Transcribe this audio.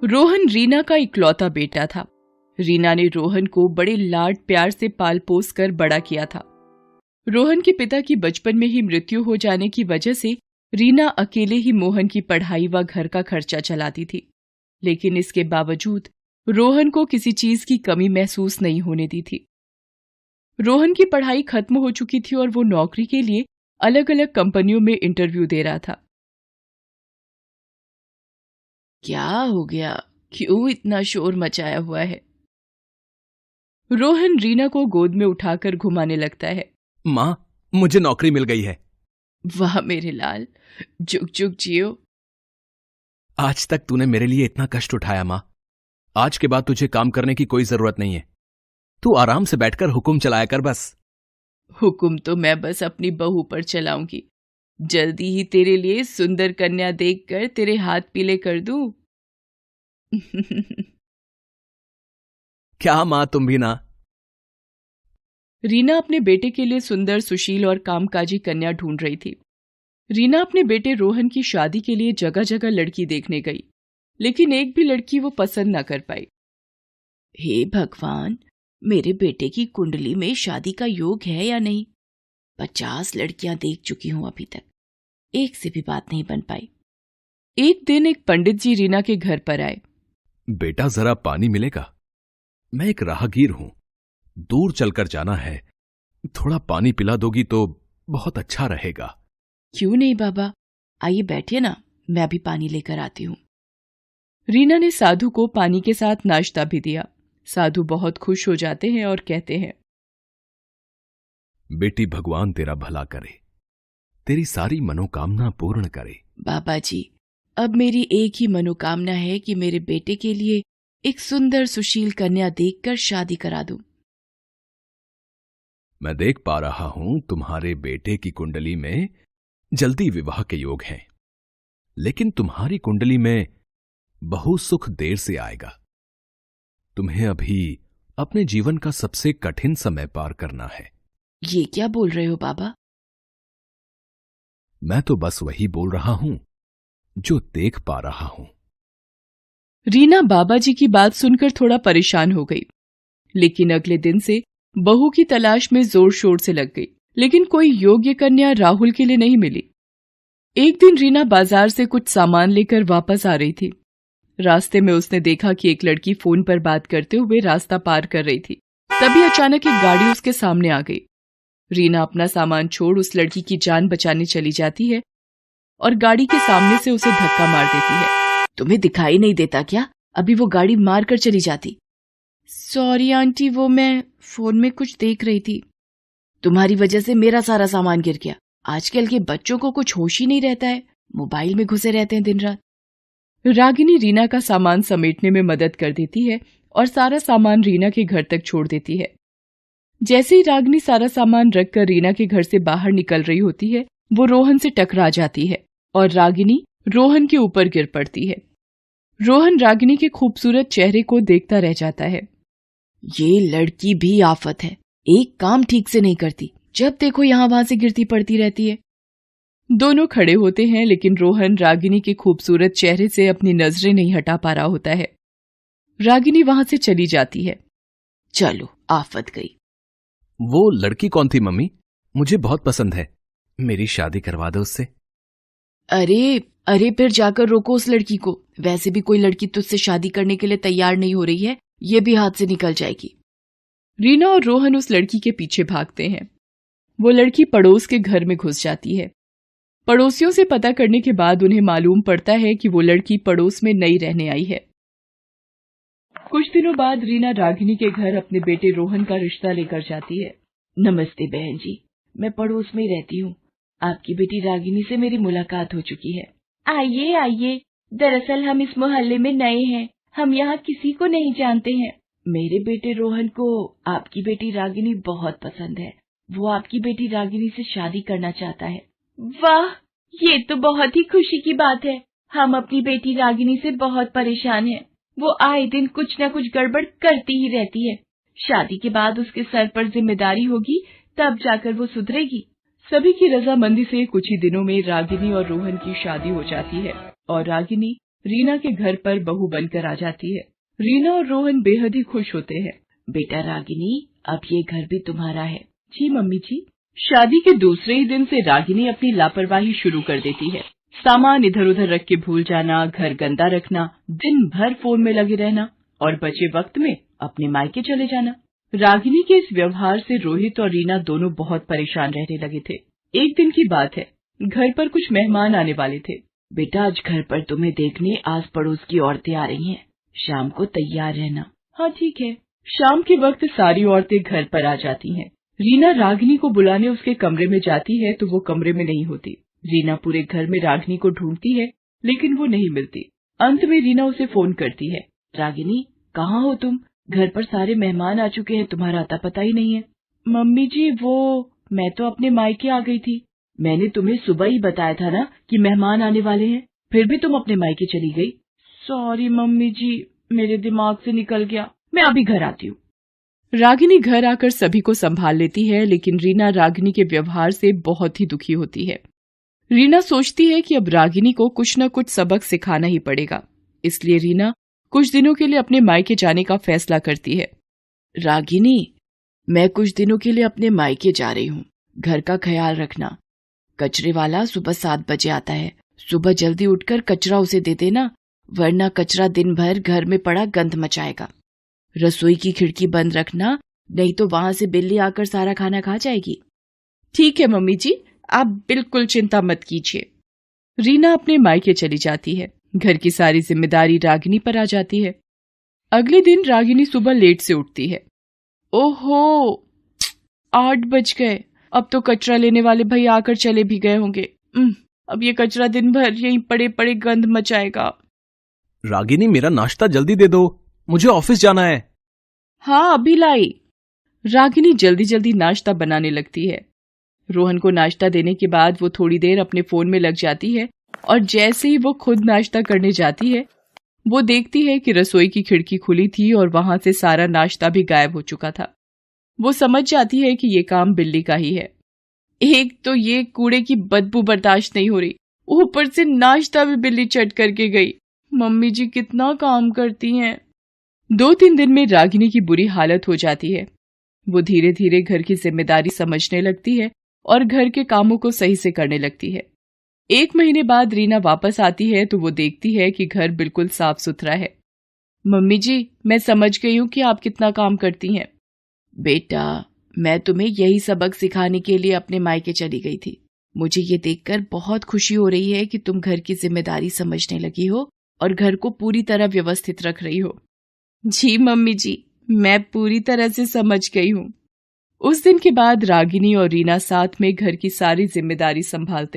रोहन रीना का इकलौता बेटा था। रीना ने रोहन को बड़े लाड प्यार से पाल पोस कर बड़ा किया था। रोहन के पिता की बचपन में ही मृत्यु हो जाने की वजह से रीना अकेले ही मोहन की पढ़ाई व घर का खर्चा चलाती थी, लेकिन इसके बावजूद रोहन को किसी चीज की कमी महसूस नहीं होने दी थी। रोहन की पढ़ाई खत्म हो चुकी थी और वो नौकरी के लिए अलग अलग कंपनियों में इंटरव्यू दे रहा था। क्या हो गया? क्यों इतना शोर मचाया हुआ है? रोहन रीना को गोद में उठाकर घुमाने लगता है। माँ, मुझे नौकरी मिल गई है। वाह मेरे लाल, जुग जुग जियो। आज तक तूने मेरे लिए इतना कष्ट उठाया माँ। आज के बाद तुझे काम करने की कोई जरूरत नहीं है। तू आराम से बैठकर हुक्म चलाया कर बस। हुक्म तो मैं बस अपनी बहू पर चलाऊंगी। जल्दी ही तेरे लिए सुंदर कन्या देखकर तेरे हाथ पीले कर दूं। क्या माँ, तुम भी ना। रीना अपने बेटे के लिए सुंदर, सुशील और कामकाजी कन्या ढूंढ रही थी। रीना अपने बेटे रोहन की शादी के लिए जगह जगह लड़की देखने गई, लेकिन एक भी लड़की वो पसंद न कर पाई। हे भगवान, मेरे बेटे की कुंडली में शादी का योग है या नहीं? 50 लड़कियां देख चुकी हूं अभी तक, एक से भी बात नहीं बन पाई। एक दिन एक पंडित जी रीना के घर पर आए। बेटा, जरा पानी मिलेगा? मैं एक राहगीर हूं, दूर चलकर जाना है। थोड़ा पानी पिला दोगी तो बहुत अच्छा रहेगा। क्यों नहीं बाबा, आइए बैठिए ना, मैं अभी पानी लेकर आती हूँ। रीना ने साधु को पानी के साथ नाश्ता भी दिया। साधु बहुत खुश हो जाते हैं और कहते हैं, बेटी, भगवान तेरा भला करे, तेरी सारी मनोकामना पूर्ण करे। बाबा जी, अब मेरी एक ही मनोकामना है कि मेरे बेटे के लिए एक सुंदर सुशील कन्या देखकर शादी करा दूं। मैं देख पा रहा हूं तुम्हारे बेटे की कुंडली में जल्दी विवाह के योग हैं, लेकिन तुम्हारी कुंडली में बहु सुख देर से आएगा। तुम्हें अभी अपने जीवन का सबसे कठिन समय पार करना है। ये क्या बोल रहे हो बाबा? मैं तो बस वही बोल रहा हूं जो देख पा रहा हूं। रीना बाबा जी की बात सुनकर थोड़ा परेशान हो गई, लेकिन अगले दिन से बहू की तलाश में जोर शोर से लग गई, लेकिन कोई योग्य कन्या राहुल के लिए नहीं मिली। एक दिन रीना बाजार से कुछ सामान लेकर वापस आ रही थी। रास्ते में उसने देखा कि एक लड़की फोन पर बात करते हुए रास्ता पार कर रही थी। तभी अचानक एक गाड़ी उसके सामने आ गई। रीना अपना सामान छोड़ उस लड़की की जान बचाने चली जाती है और गाड़ी के सामने से उसे धक्का मार देती है। तुम्हें दिखाई नहीं देता क्या? अभी वो गाड़ी मार कर चली जाती। सॉरी आंटी, वो मैं फोन में कुछ देख रही थी। तुम्हारी वजह से मेरा सारा सामान गिर गया। आजकल के बच्चों को कुछ होश ही नहीं रहता है, मोबाइल में घुसे रहते हैं दिन रात। रागिनी रीना का सामान समेटने में मदद कर देती है और सारा सामान रीना के घर तक छोड़ देती है। जैसे ही रागिनी सारा सामान रखकर रीना के घर से बाहर निकल रही होती है, वो रोहन से टकरा जाती है और रागिनी रोहन के ऊपर गिर पड़ती है। रोहन रागिनी के खूबसूरत चेहरे को देखता रह जाता है। ये लड़की भी आफत है, एक काम ठीक से नहीं करती, जब देखो यहाँ वहां से गिरती पड़ती रहती है। दोनों खड़े होते हैं, लेकिन रोहन रागिनी के खूबसूरत चेहरे से अपनी नजरें नहीं हटा पा रहा होता है। रागिनी वहां से चली जाती है। चलो, आफत गई। वो लड़की कौन थी मम्मी? मुझे बहुत पसंद है, मेरी शादी करवा दो उससे। अरे अरे, फिर जाकर रोको उस लड़की को। वैसे भी कोई लड़की तुझसे शादी करने के लिए तैयार नहीं हो रही है, ये भी हाथ से निकल जाएगी। रीना और रोहन उस लड़की के पीछे भागते हैं। वो लड़की पड़ोस के घर में घुस जाती है। पड़ोसियों से पता करने के बाद उन्हें मालूम पड़ता है कि वो लड़की पड़ोस में नई रहने आई है। कुछ दिनों बाद रीना रागिनी के घर अपने बेटे रोहन का रिश्ता लेकर जाती है। नमस्ते बहन जी, मैं पड़ोस में ही रहती हूँ। आपकी बेटी रागिनी से मेरी मुलाकात हो चुकी है। आइए आइए, दरअसल हम इस मोहल्ले में नए हैं, हम यहाँ किसी को नहीं जानते हैं। मेरे बेटे रोहन को आपकी बेटी रागिनी बहुत पसंद है, वो आपकी बेटी रागिनी से शादी करना चाहता है। वाह, ये तो बहुत ही खुशी की बात है। हम अपनी बेटी रागिनी से बहुत परेशान हैं। वो आए दिन कुछ न कुछ गड़बड़ करती ही रहती है। शादी के बाद उसके सर पर जिम्मेदारी होगी, तब जाकर वो सुधरेगी। सभी की रजामंदी से कुछ ही दिनों में रागिनी और रोहन की शादी हो जाती है और रागिनी रीना के घर पर बहू बनकर आ जाती है। रीना और रोहन बेहद ही खुश होते हैं। बेटा रागिनी, अब ये घर भी तुम्हारा है। जी मम्मी जी। शादी के दूसरे ही दिन से रागिनी अपनी लापरवाही शुरू कर देती है। सामान इधर उधर रख के भूल जाना, घर गंदा रखना, दिन भर फोन में लगे रहना और बचे वक्त में अपने मायके चले जाना। रागिनी के इस व्यवहार से रोहित और रीना दोनों बहुत परेशान रहने लगे थे। एक दिन की बात है, घर पर कुछ मेहमान आने वाले थे। बेटा, आज घर पर तुम्हें देखने आस पड़ोस की औरतें आ रही हैं। शाम को तैयार रहना। हाँ ठीक है। शाम के वक्त सारी औरतें घर पर आ जाती हैं। रीना रागिनी को बुलाने उसके कमरे में जाती है तो वो कमरे में नहीं होती। रीना पूरे घर में रागिनी को ढूंढती है लेकिन वो नहीं मिलती। अंत में रीना उसे फोन करती है। रागिनी, कहाँ हो तुम? घर पर सारे मेहमान आ चुके हैं, तुम्हारा अता पता ही नहीं है। मम्मी जी, वो मैं तो अपने मायके आ गई थी। मैंने तुम्हें सुबह ही बताया था ना कि मेहमान आने वाले हैं, फिर भी तुम अपने मायके चली गई। सॉरी मम्मी जी, मेरे दिमाग से निकल गया। मैं अभी घर आती हूँ। रागिनी घर आकर सभी को संभाल लेती है, लेकिन रीना रागिनी के व्यवहार से बहुत ही दुखी होती है। रीना सोचती है कि अब रागिनी को कुछ न कुछ सबक सिखाना ही पड़ेगा, इसलिए रीना कुछ दिनों के लिए अपने मायके जाने का फैसला करती है। रागिनी, मैं कुछ दिनों के लिए अपने मायके जा रही हूँ। घर का ख्याल रखना। कचरे वाला सुबह 7 बजे आता है। सुबह जल्दी उठकर कचरा उसे दे देना, वरना कचरा दिन भर घर में पड़ा गंध मचाएगा। रसोई की खिड़की बंद रखना, नहीं तो वहां से बिल्ली आकर सारा खाना खा जाएगी। ठीक है मम्मी जी, आप बिल्कुल चिंता मत कीजिए। रीना अपने मायके चली जाती है। घर की सारी जिम्मेदारी रागिनी पर आ जाती है। अगले दिन रागिनी सुबह लेट से उठती है। ओहो, 8 बज गए। अब तो कचरा लेने वाले भैया आकर चले भी गए होंगे। अब ये कचरा दिन भर यहीं पड़े पड़े गंध मचाएगा। रागिनी, मेरा नाश्ता जल्दी दे दो, मुझे ऑफिस जाना है। हाँ, अभी लाई। रागिनी जल्दी जल्दी नाश्ता बनाने लगती है। रोहन को नाश्ता देने के बाद वो थोड़ी देर अपने फोन में लग जाती है और जैसे ही वो खुद नाश्ता करने जाती है, वो देखती है कि रसोई की खिड़की खुली थी और वहां से सारा नाश्ता भी गायब हो चुका था। वो समझ जाती है कि ये काम बिल्ली का ही है। एक तो ये कूड़े की बदबू बर्दाश्त नहीं हो रही, ऊपर से नाश्ता भी बिल्ली चट करके गई। मम्मी जी कितना काम करती हैं। 2-3 दिन में रागिनी की बुरी हालत हो जाती है। वो धीरे धीरे घर की जिम्मेदारी समझने लगती है और घर के कामों को सही से करने लगती है। 1 महीने बाद रीना वापस आती है तो वो देखती है कि घर बिल्कुल साफ सुथरा है। मम्मी जी, मैं समझ गई हूँ कि आप कितना काम करती हैं। बेटा, मैं तुम्हें यही सबक सिखाने के लिए अपने मायके चली गई थी। मुझे ये देखकर बहुत खुशी हो रही है कि तुम घर की जिम्मेदारी समझने लगी हो और घर को पूरी तरह व्यवस्थित रख रही हो। जी मम्मी जी, मैं पूरी तरह से समझ गई हूँ। उस दिन के बाद रागिनी और रीना साथ में घर की सारी जिम्मेदारी संभालते